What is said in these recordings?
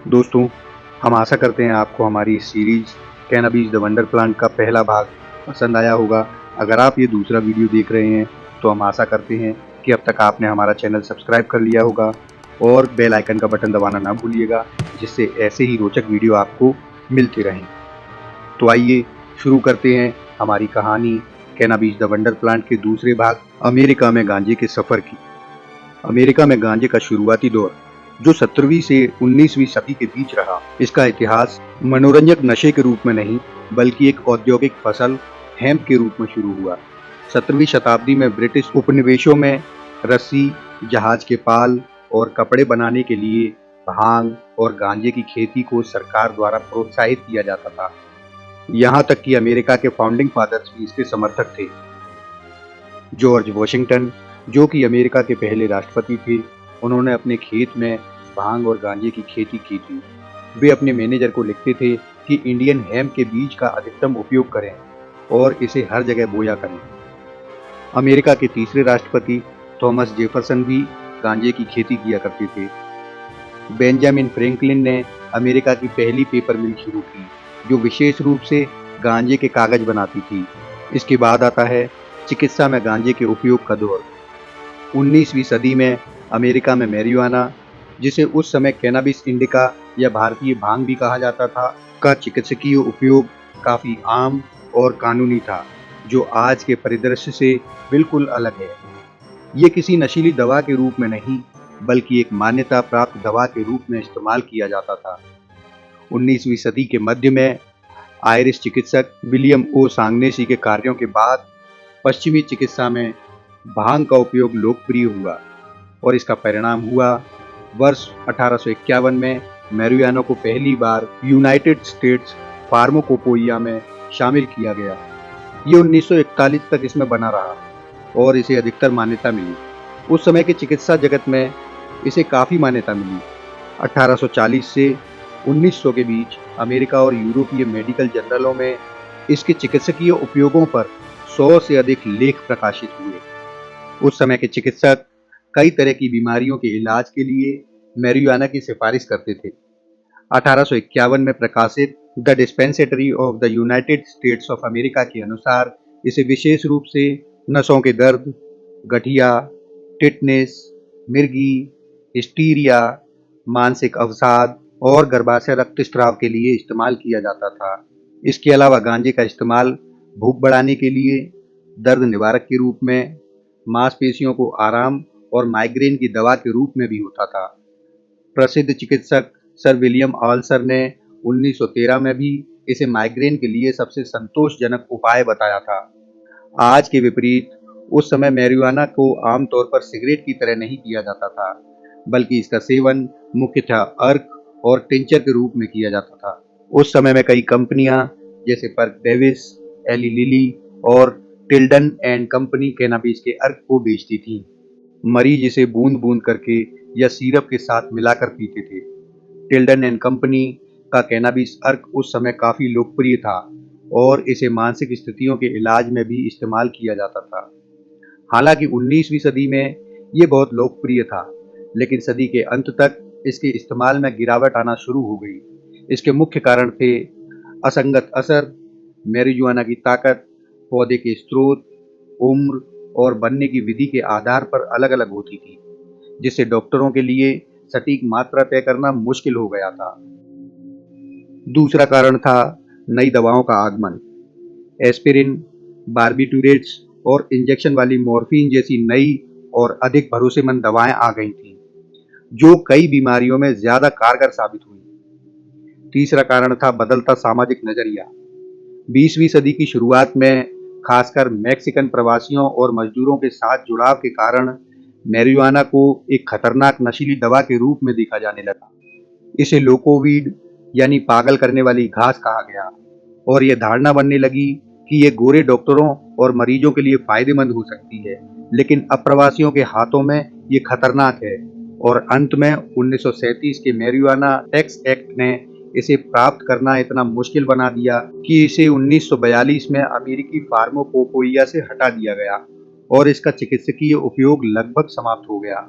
दोस्तों, हम आशा करते हैं आपको हमारी इस series cannabis the wonder plant का पहला भाग पसंद आया होगा। अगर आप ये दूसरा वीडियो देख रहे हैं तो हम आशा करते हैं कि अब तक आपने हमारा चैनल सब्सक्राइब कर लिया होगा और बेल आइकन का बटन दबाना ना भूलिएगा, जिससे ऐसे ही रोचक वीडियो आपको मिलते रहें। तो आइए शुरू करते हैं हमारी कहानी कैनबिस द वंडर प्लांट के दूसरे भाग अमेरिका में गांजे के सफर की। अमेरिका में गांजे का शुरुआती दौर जो 17वीं से 19वीं सदी के बीच रहा, इसका इतिहास मनोरंजक नशे के रूप में नहीं बल्कि एक औद्योगिक फसल हेम्प के रूप में शुरू हुआ। 17वीं शताब्दी में ब्रिटिश उपनिवेशों में रस्सी, जहाज के पाल और कपड़े बनाने के लिए भांग और गांजे की खेती को सरकार द्वारा प्रोत्साहित किया जाता था। यहाँ तक कि अमेरिका के फाउंडिंग फादर्स भी इसके समर्थक थे। जॉर्ज वॉशिंगटन, जो कि अमेरिका के पहले राष्ट्रपति थे, उन्होंने अपने खेत में भांग और गांजे की खेती की थी। वे अपने मैनेजर को लिखते थे कि इंडियन हेम्प के बीज का अधिकतम उपयोग करें और इसे हर जगह बोया करें। अमेरिका के तीसरे राष्ट्रपति थॉमस जेफरसन भी गांजे की खेती किया करते थे। बेंजामिन फ्रैंकलिन ने अमेरिका की पहली पेपर मिल शुरू की, जो विशेष रूप से गांजे के कागज बनाती थी। इसके बाद आता है चिकित्सा में गांजे के उपयोग का दौर। 19वीं सदी में अमेरिका में मैरिजुआना, जिसे उस समय कैनबिस इंडिका या भारतीय भांग भी कहा जाता था, का चिकित्सकीय उपयोग काफी आम और कानूनी था, जो आज के परिदृश्य से बिल्कुल अलग है। ये किसी नशीली दवा के रूप में नहीं बल्कि एक मान्यता प्राप्त दवा के रूप में इस्तेमाल किया जाता था। 19वीं सदी के मध्य में आयरिश चिकित्सक विलियम ओ सांगनेसी के कार्यों के बाद पश्चिमी चिकित्सा में भांग का उपयोग लोकप्रिय हुआ और इसका परिणाम हुआ वर्ष 1851 में मैरिजुआना को पहली बार यूनाइटेड स्टेट्स फार्माकोपोइया में शामिल किया गया। ये 1941 तक इसमें बना रहा और इसे अधिकतर मान्यता मिली। उस समय के चिकित्सा जगत में इसे काफ़ी मान्यता मिली। 1840 से 1900 के बीच अमेरिका और यूरोपीय मेडिकल जर्नलों में इसके चिकित्सकीय उपयोगों पर 100 से अधिक लेख प्रकाशित हुए। उस समय के चिकित्सक कई तरह की बीमारियों के इलाज के लिए मैरिजुआना की सिफारिश करते थे। 1851 में प्रकाशित the dispensatory of the United States of America के अनुसार इसे विशेष रूप से नसों के दर्द, गठिया, टिटनेस, मिर्गी, हिस्टीरिया, मानसिक अवसाद और गर्भाशय रक्तस्राव के लिए इस्तेमाल किया जाता था। इसके अलावा गांजे का इस्तेमाल भूख बढ़ाने के लिए, दर्द निवारक के रूप में, मांसपेशियों को आराम और माइग्रेन की दवा के रूप में भी होता था। प्रसिद्ध चिकित्सक सर विलियम आल्सर ने 1913 में भी इसे माइग्रेन के लिए सबसे संतोषजनक उपाय बताया था। आज के विपरीत उस समय मैरिजुआना को आमतौर पर सिगरेट की तरह नहीं पिया जाता था, बल्कि इसका सेवन मुख्यतः अर्क और टिंचर के रूप में किया जाता था। उस समय में कई कंपनियां जैसे पर्क डेविस, एली लिली और टिल्डन एंड कंपनी कैनबिस के अर्क को बेचती थी। मरीज इसे बूंद बूंद करके या सिरप के साथ मिलाकर पीते थे। टिल्डन एंड कंपनी का कैनबिस अर्क उस समय काफी लोकप्रिय था और इसे मानसिक स्थितियों के इलाज में भी इस्तेमाल किया जाता था। हालांकि 19वीं सदी में ये बहुत लोकप्रिय था, लेकिन सदी के अंत तक इसके इस्तेमाल में गिरावट आना शुरू हो गई। इसके मुख्य कारण थे असंगत असर, मैरिजुआना की ताकत पौधे के स्रोत, उम्र और बनने की विधि के आधार पर अलग अलग होती थी, जिससे डॉक्टरों के लिए सटीक मात्रा तय करना मुश्किल हो गया था। दूसरा कारण था नई दवाओं का आगमन। एस्पिरिन, बार्बिटूरेट्स और इंजेक्शन वाली मॉर्फिन जैसी नई और अधिक भरोसेमंद दवाएं आ गई थीं, जो कई बीमारियों में ज्यादा कारगर साबित हुई। तीसरा कारण था बदलता सामाजिक नजरिया। 20वीं सदी की शुरुआत में खासकर मैक्सिकन प्रवासियों और मजदूरों के साथ जुड़ाव के कारण मैरिजुआना को एक खतरनाक नशीली दवा के रूप में देखा जाने लगा। इसे लोकोवीड यानी पागल करने वाली घास कहा गया और यह धारणा बनने लगी कि ये गोरे डॉक्टरों और मरीजों के लिए फायदेमंद हो सकती है, लेकिन अप्रवासियों के हाथों में ये खतरनाक है। और अंत में 1937 के मैरिजुआना टैक्स एक्ट ने इसे प्राप्त करना इतना मुश्किल बना दिया कि इसे 1942 में अमेरिकी फार्माकोपोइया से हटा दिया गया और इसका चिकित्सकीय उपयोग लगभग समाप्त हो गया।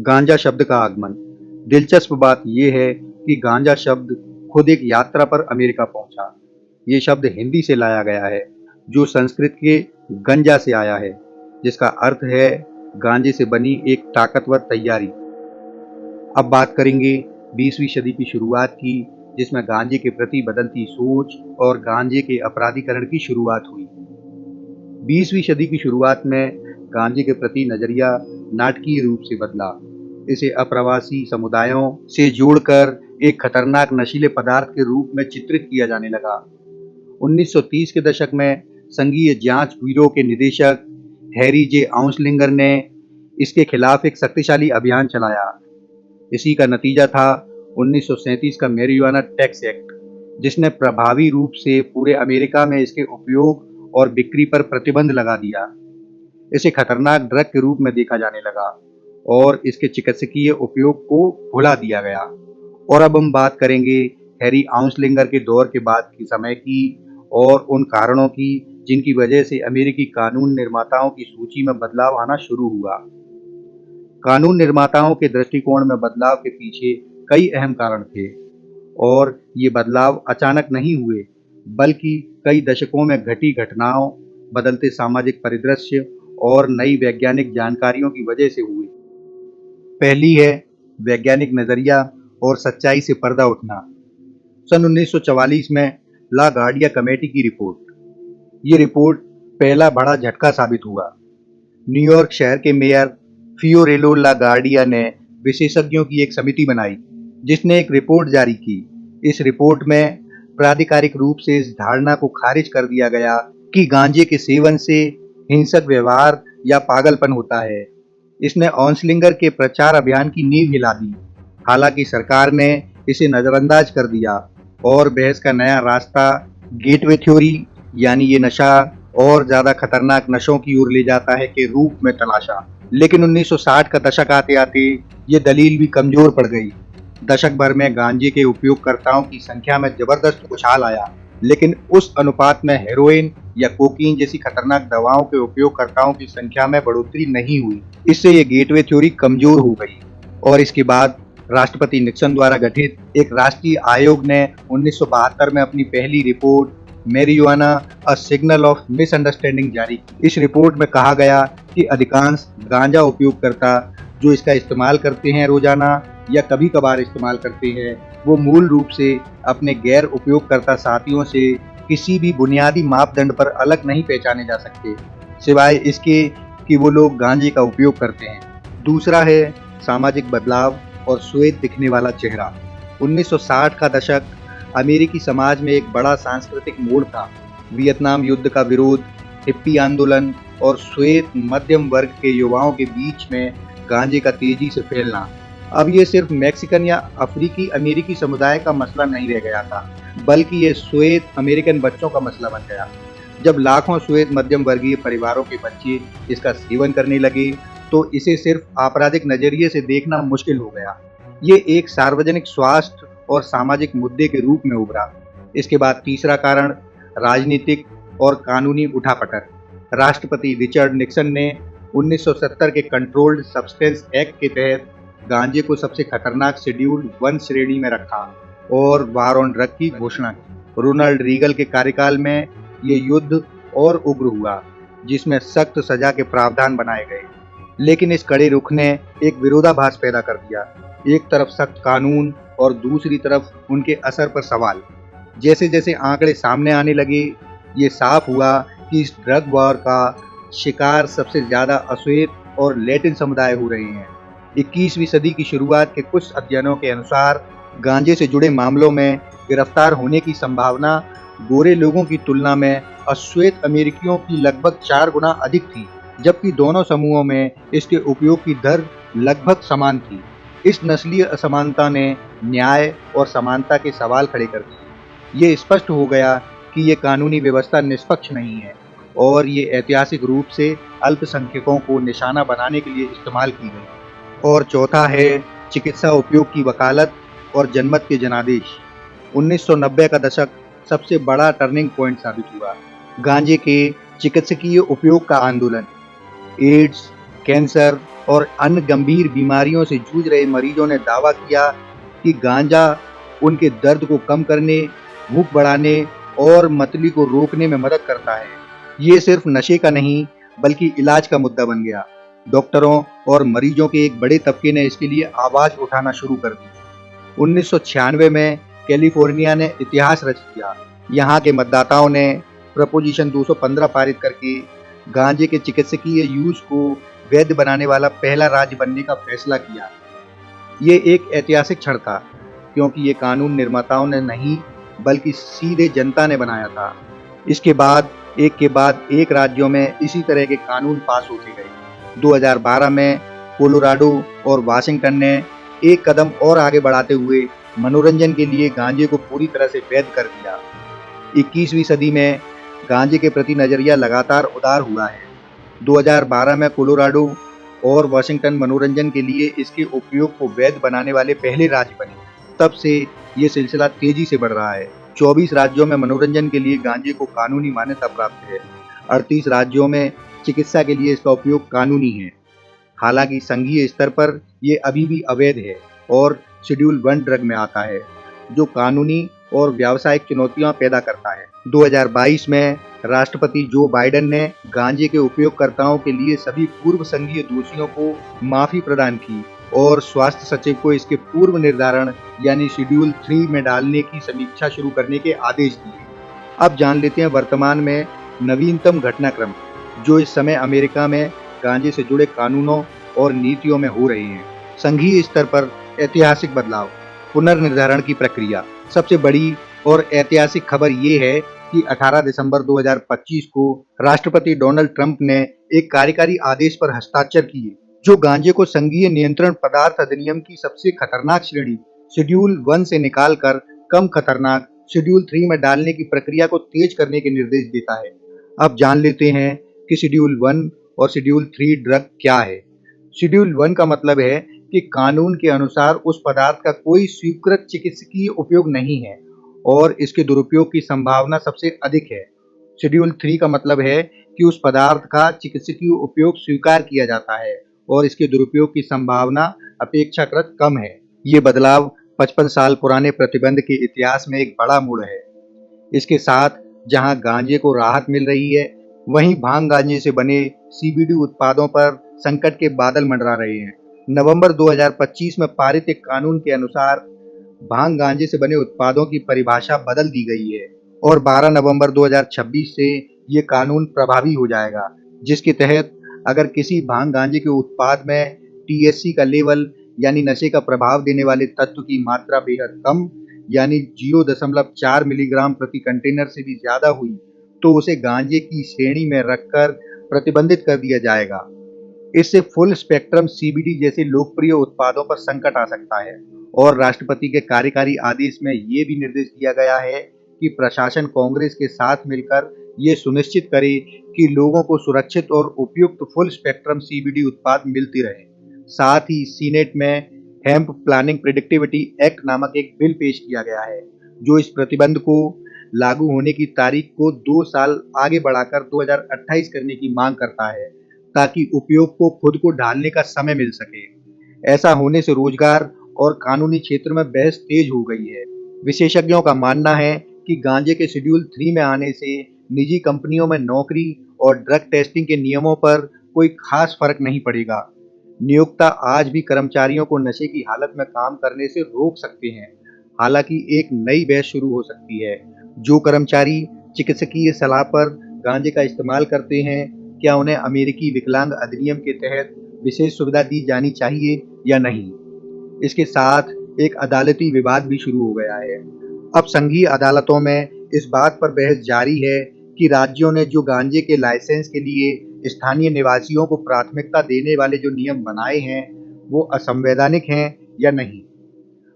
गांजा शब्द का आगमन। दिलचस्प बात यह है कि गांजा शब्द खुद एक यात्रा पर अमेरिका पहुंचा। ये शब्द हिंदी से लाया गया है, जो संस्कृत के गंजा से आया है, जिसका अर्थ है गांजे से बनी एक ताकतवर तैयारी। अब बात करेंगे 20वीं सदी की शुरुआत की, जिसमें गांजे के प्रति बदलती सोच और गांजे के अपराधीकरण की शुरुआत हुई। 20वीं सदी की शुरुआत में गांजे के प्रति नजरिया नाटकीय रूप से बदला। इसे अप्रवासी समुदायों से जोड़कर एक खतरनाक नशीले पदार्थ के रूप में चित्रित किया जाने लगा। 1930 के दशक में संघीय जांच ब्यूरो के निदेशक हैरी जे आउंसलिंगर ने इसके खिलाफ एक शक्तिशाली अभियान चलाया। इसी का नतीजा था 1937 का मैरिजुआना टैक्स एक्ट, जिसने प्रभावी रूप से पूरे अमेरिका में इसके उपयोग और बिक्री पर प्रतिबंध लगा दिया। इसे खतरनाक ड्रग के रूप में देखा जाने लगा और इसके चिकित्सकीय उपयोग को भुला दिया गया। और अब हम बात करेंगे हैरी आउंसलिंगर के दौर के बाद के समय की और उन कारणों की जिनकी वजह से अमेरिकी कानून निर्माताओं की सूची में बदलाव आना शुरू हुआ। कानून निर्माताओं के दृष्टिकोण में बदलाव के पीछे कई अहम कारण थे और ये बदलाव अचानक नहीं हुए, बल्कि कई दशकों में घटी घटनाओं, बदलते सामाजिक परिदृश्य और नई वैज्ञानिक जानकारियों की वजह से हुए। पहली है वैज्ञानिक नजरिया और सच्चाई से पर्दा उठना। सन 1944 में ला गार्डिया कमेटी की रिपोर्ट। ये रिपोर्ट पहला बड़ा झटका साबित हुआ। न्यूयॉर्क शहर के मेयर फियोरेलो ला गार्डिया ने विशेषज्ञों की एक समिति बनाई, जिसने एक रिपोर्ट जारी की। इस रिपोर्ट में प्राधिकारिक रूप से इस धारणा को खारिज कर दिया गया कि गांजे के सेवन से हिंसक व्यवहार या पागलपन होता है। इसने आउंसलिंगर के प्रचार अभियान की नींव हिला दी। हालांकि सरकार ने इसे नजरअंदाज कर दिया और बहस का नया रास्ता गेटवे थ्योरी, यानी ये नशा और ज्यादा खतरनाक नशों की ओर ले जाता है, के रूप में तलाशा। लेकिन 1960 का दशक आते आते ये दलील भी कमजोर पड़ गई। दशक भर में गांजे के उपयोगकर्ताओं की संख्या में जबरदस्त उछाल आया, लेकिन उस अनुपात में हेरोइन या कोकीन जैसी खतरनाक दवाओं के उपयोगकर्ताओं की संख्या में बढ़ोतरी नहीं हुई। इससे ये गेटवे थ्योरी कमजोर हो गई और इसके बाद राष्ट्रपति निक्सन द्वारा गठित एक राष्ट्रीय आयोग ने 1972 में अपनी पहली report marijuana a signal of misunderstanding जारी की। इस रिपोर्ट में कहा गया कि अधिकांश गांजा उपयोगकर्ता जो इसका इस्तेमाल करते हैं रोजाना या कभी कभार इस्तेमाल करते हैं, वो मूल रूप से अपने गैर उपयोगकर्ता साथियों से किसी भी बुनियादी मापदंड पर अलग नहीं पहचाने जा सकते, सिवाय इसके कि वो लोग गांजे का उपयोग करते हैं। दूसरा है सामाजिक बदलाव और श्वेत दिखने वाला चेहरा। 1960 का दशक अमेरिकी समाज में एक बड़ा सांस्कृतिक मोड़ था। वियतनाम युद्ध का विरोध, हिप्पी आंदोलन और श्वेत मध्यम वर्ग के युवाओं के बीच में गांजे का तेजी से फैलना। अब ये सिर्फ मैक्सिकन या अफ्रीकी अमेरिकी समुदाय का मसला नहीं रह गया था, बल्कि ये श्वेत अमेरिकन बच्चों का मसला बन गया। जब लाखों श्वेत मध्यम वर्गीय परिवारों के बच्चे इसका सेवन करने लगे, तो इसे सिर्फ आपराधिक नजरिए से देखना मुश्किल हो गया। ये एक सार्वजनिक स्वास्थ्य और सामाजिक मुद्दे के रूप में उभरा। इसके बाद तीसरा कारण राजनीतिक और कानूनी उठापटक। राष्ट्रपति रिचर्ड निक्सन ने 1970 के कंट्रोल्ड सब्सटेंस एक्ट के तहत गांजे को सबसे खतरनाक शेड्यूल 1 श्रेणी में रखा और वार ऑन ड्रग की घोषणा की। रोनाल्ड रीगल के कार्यकाल में ये युद्ध और उग्र हुआ, जिसमें सख्त सजा के प्रावधान बनाए गए। लेकिन इस कड़े रुख ने एक विरोधाभास पैदा कर दिया। एक तरफ सख्त कानून और दूसरी तरफ उनके असर पर सवाल। जैसे जैसे आंकड़े सामने आने लगे, ये साफ हुआ कि इस ड्रग वॉर का शिकार सबसे ज्यादा अश्वेत और लैटिन समुदाय हो रहे हैं। 21वीं सदी की शुरुआत के कुछ अध्ययनों के अनुसार गांजे से जुड़े मामलों में गिरफ्तार होने की संभावना गोरे लोगों की तुलना में अश्वेत अमेरिकियों की लगभग 4 गुना अधिक थी, जबकि दोनों समूहों में इसके उपयोग की दर लगभग समान थी। इस नस्लीय असमानता ने न्याय और समानता के सवाल खड़े कर दिए। ये स्पष्ट हो गया कि ये कानूनी व्यवस्था निष्पक्ष नहीं है और ये ऐतिहासिक रूप से अल्पसंख्यकों को निशाना बनाने के लिए इस्तेमाल की गई। और चौथा है चिकित्सा उपयोग की वकालत और जनमत के जनादेश। 1990 का दशक सबसे बड़ा टर्निंग पॉइंट साबित हुआ। गांजे के चिकित्सकीय उपयोग का आंदोलन। एड्स, कैंसर और अन्य गंभीर बीमारियों से जूझ रहे मरीजों ने दावा किया कि गांजा उनके दर्द को कम करने, भूख बढ़ाने और मतली को रोकने में मदद करता है। ये सिर्फ नशे का नहीं बल्कि इलाज का मुद्दा बन गया। डॉक्टरों और मरीजों के एक बड़े तबके ने इसके लिए आवाज उठाना शुरू कर दी। 1996 में कैलिफोर्निया ने इतिहास रच दिया। यहाँ के मतदाताओं ने प्रपोजिशन 215 पारित करके गांजे के चिकित्सकीय यूज को वैध बनाने वाला पहला राज्य बनने का फैसला किया। ये एक ऐतिहासिक क्षण था क्योंकि ये कानून निर्माताओं ने नहीं बल्कि सीधे जनता ने बनाया था। इसके बाद एक राज्यों में इसी तरह के कानून पास होते गए। 2012 में कोलोराडो और वाशिंगटन ने एक कदम और आगे बढ़ाते हुए मनोरंजन के लिए गांजे को पूरी तरह से वैध कर दिया। 21वीं सदी में गांजे के प्रति नजरिया लगातार उदार हुआ है। 2012 में कोलोराडो और वाशिंगटन मनोरंजन के लिए इसके उपयोग को वैध बनाने वाले पहले राज्य बने। तब से ये सिलसिला तेजी से बढ़ रहा है। 24 राज्यों में मनोरंजन के लिए गांजे को कानूनी मान्यता प्राप्त है। 38 राज्यों में चिकित्सा के लिए इसका उपयोग कानूनी है। हालांकि संघीय स्तर पर यह अभी भी अवैध है और शेड्यूल 1 ड्रग में आता है, जो कानूनी और व्यावसायिक चुनौतियां पैदा करता है। 2022 में राष्ट्रपति जो बाइडेन ने गांजे के उपयोगकर्ताओं के लिए सभी पूर्व संघीय दोषियों को माफी प्रदान की और स्वास्थ्य सचिव को इसके पूर्व निर्धारण यानी शेड्यूल 3 में डालने की समीक्षा शुरू करने के आदेश दिए। अब जान लेते हैं वर्तमान में नवीनतम घटनाक्रम जो इस समय अमेरिका में गांजे से जुड़े कानूनों और नीतियों में हो रहे हैं। संघीय स्तर पर ऐतिहासिक बदलाव, पुनर्निर्धारण की प्रक्रिया। सबसे बड़ी और ऐतिहासिक खबर ये है कि 18 दिसंबर 2025 को राष्ट्रपति डोनाल्ड ट्रंप ने एक कार्यकारी आदेश पर हस्ताक्षर किए जो गांजे को संघीय नियंत्रण पदार्थ अधिनियम की सबसे खतरनाक श्रेणी शेड्यूल 1 से निकालकर कम खतरनाक शेड्यूल 3 में डालने की प्रक्रिया को तेज करने के निर्देश देता है। अब जान लेते हैं कि शेड्यूल 1 और शेड्यूल 3 ड्रग क्या है। शेड्यूल 1 का मतलब है कि कानून के अनुसार उस पदार्थ का कोई स्वीकृत चिकित्सकीय उपयोग नहीं है और इसके दुरुपयोग की संभावना सबसे अधिक है। शेड्यूल 3 का मतलब है कि उस पदार्थ का चिकित्सकीय उपयोग स्वीकार किया जाता है और इसके दुरुपयोग की संभावना अपेक्षाकृत कम है। ये बदलाव 55 साल पुराने प्रतिबंध के इतिहास में एक बड़ा मोड़ है। इसके साथ जहां गांजे को राहत मिल रही है, वहीं भांग गांजे से बने सीबीडी उत्पादों पर संकट के बादल मंडरा रहे हैं। नवंबर 2025 में पारित एक कानून के अनुसार भांग गांजे से बने उत्पादों की परिभाषा बदल दी गई है और 12 नवंबर 2026 से ये कानून प्रभावी हो जाएगा, जिसके तहत अगर किसी भांग गांजे के उत्पाद में टीएचसी का लेवल यानी नशे का प्रभाव देने वाले तत्व की मात्रा बेहद कम यानी 0.4 मिलीग्राम प्रति कंटेनर से भी ज्यादा हुई तो उसे गांजे की श्रेणी में रखकर प्रतिबंधित कर दिया जाएगा। इससे फुल स्पेक्ट्रम सीबीडी जैसे लोकप्रिय उत्पादों पर संकट आ सकता है और राष्ट्रपति के कार्यकारी आदेश में ये भी निर्देश दिया गया है कि प्रशासन कांग्रेस के साथ मिलकर ये सुनिश्चित करे कि लोगों को सुरक्षित और उपयुक्त फुल स्पेक्ट्रम सीबीडी उत्पाद मिलते रहे। साथ ही सीनेट में हेम्प प्लानिंग प्रेडिक्टिविटी एक्ट नामक एक बिल पेश किया गया है जो इस प्रतिबंध को लागू होने की तारीख को 2 साल आगे बढ़ाकर 2028 करने की मांग करता है ताकि उपयोग को खुद को ढालने का समय मिल सके। ऐसा होने से रोजगार और कानूनी क्षेत्र में बहस तेज हो गई है। विशेषज्ञों का मानना है कि गांजे के शेड्यूल 3 में आने से निजी कंपनियों में नौकरी और ड्रग टेस्टिंग के नियमों पर कोई खास फर्क नहीं पड़ेगा। नियोक्ता आज भी कर्मचारियों को नशे की हालत में काम करने से रोक सकते हैं। हालांकि एक नई बहस शुरू हो सकती है। जो कर्मचारी चिकित्सकीय सलाह पर गांजे का इस्तेमाल करते हैं, क्या उन्हें अमेरिकी विकलांग अधिनियम के तहत विशेष सुविधा दी जानी चाहिए या नहीं? इसके साथ एक अदालती विवाद भी शुरू हो गया है। अब संघीय अदालतों में इस बात पर बहस जारी है कि राज्यों ने जो गांजे के लाइसेंस के लिए स्थानीय निवासियों को प्राथमिकता देने वाले जो नियम बनाए हैं वो असंवैधानिक हैं या नहीं।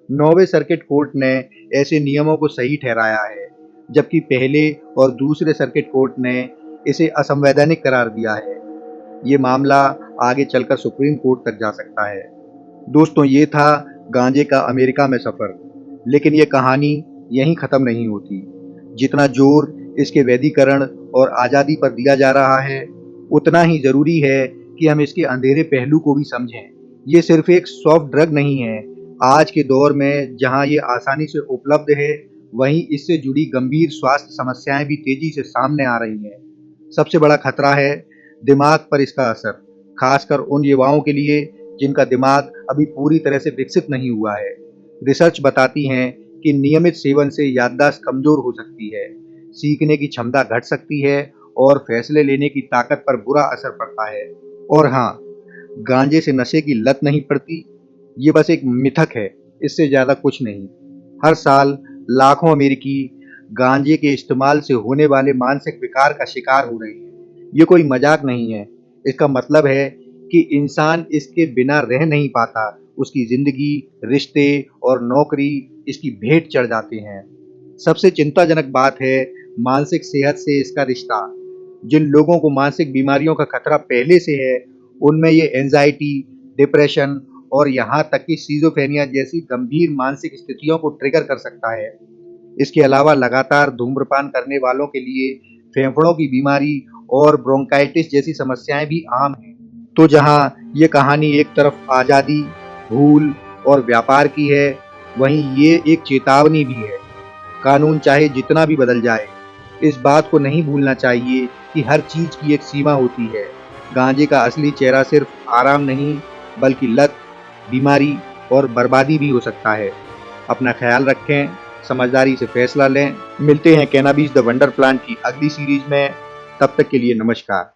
9वें सर्किट कोर्ट ने ऐसे नियमों को सही ठहराया है, जबकि पहले और दूसरे सर्किट कोर्ट ने इसे असंवैधानिक करार दिया है। ये मामला आगे चलकर सुप्रीम कोर्ट तक जा सकता है। दोस्तों, ये था गांजे का अमेरिका में सफर, लेकिन ये कहानी यहीं खत्म नहीं होती। जितना जोर इसके वैधीकरण और आज़ादी पर दिया जा रहा है, उतना ही जरूरी है कि हम इसके अंधेरे पहलू को भी समझें। ये सिर्फ एक सॉफ्ट ड्रग नहीं है, आज के दौर में जहां ये आसानी से उपलब्ध है, वहीं इससे जुड़ी गंभीर स्वास्थ्य समस्याएं भी तेजी से सामने आ रही हैं। सबसे बड़ा खतरा है दिमाग पर इसका असर, खासकर उन युवाओं के लिए जिनका दिमाग अभी पूरी तरह से विकसित नहीं हुआ है। रिसर्च बताती हैं कि नियमित सेवन से याददाश्त कमजोर हो सकती है, सीखने की क्षमता घट सकती है और फैसले लेने की ताकत पर बुरा असर पड़ता है। और हाँ, गांजे से नशे की लत नहीं पड़ती, ये बस एक मिथक है, इससे ज्यादा कुछ नहीं। हर साल लाखों अमेरिकी गांजे के इस्तेमाल से होने वाले मानसिक विकार का शिकार हो रहे हैं। ये कोई मजाक नहीं है। इसका मतलब है कि इंसान इसके बिना रह नहीं पाता, उसकी जिंदगी, रिश्ते और नौकरी इसकी भेंट चढ़ जाते हैं। सबसे चिंताजनक बात है मानसिक सेहत से इसका रिश्ता। जिन लोगों को मानसिक बीमारियों का खतरा पहले से है, उनमें ये एंजाइटी, डिप्रेशन और यहाँ तक कि सिजोफ्रेनिया जैसी गंभीर मानसिक स्थितियों को ट्रिगर कर सकता है। इसके अलावा लगातार धूम्रपान करने वालों के लिए फेफड़ों की बीमारी और ब्रोंकाइटिस जैसी समस्याएं भी आम हैं। तो जहां ये कहानी एक तरफ आजादी, भूल और व्यापार की है, वहीं ये एक चेतावनी भी है। कानून चाहे जितना भी बदल जाए, इस बात को नहीं भूलना चाहिए कि हर चीज की एक सीमा होती है। गांजे का असली चेहरा सिर्फ आराम नहीं, बल्कि लत, बीमारी और बर्बादी भी हो सकता है। अपना ख्याल रखें, समझदारी से फैसला लें। मिलते हैं कैनाबीज द वंडर प्लांट की अगली सीरीज में। तब तक के लिए नमस्कार।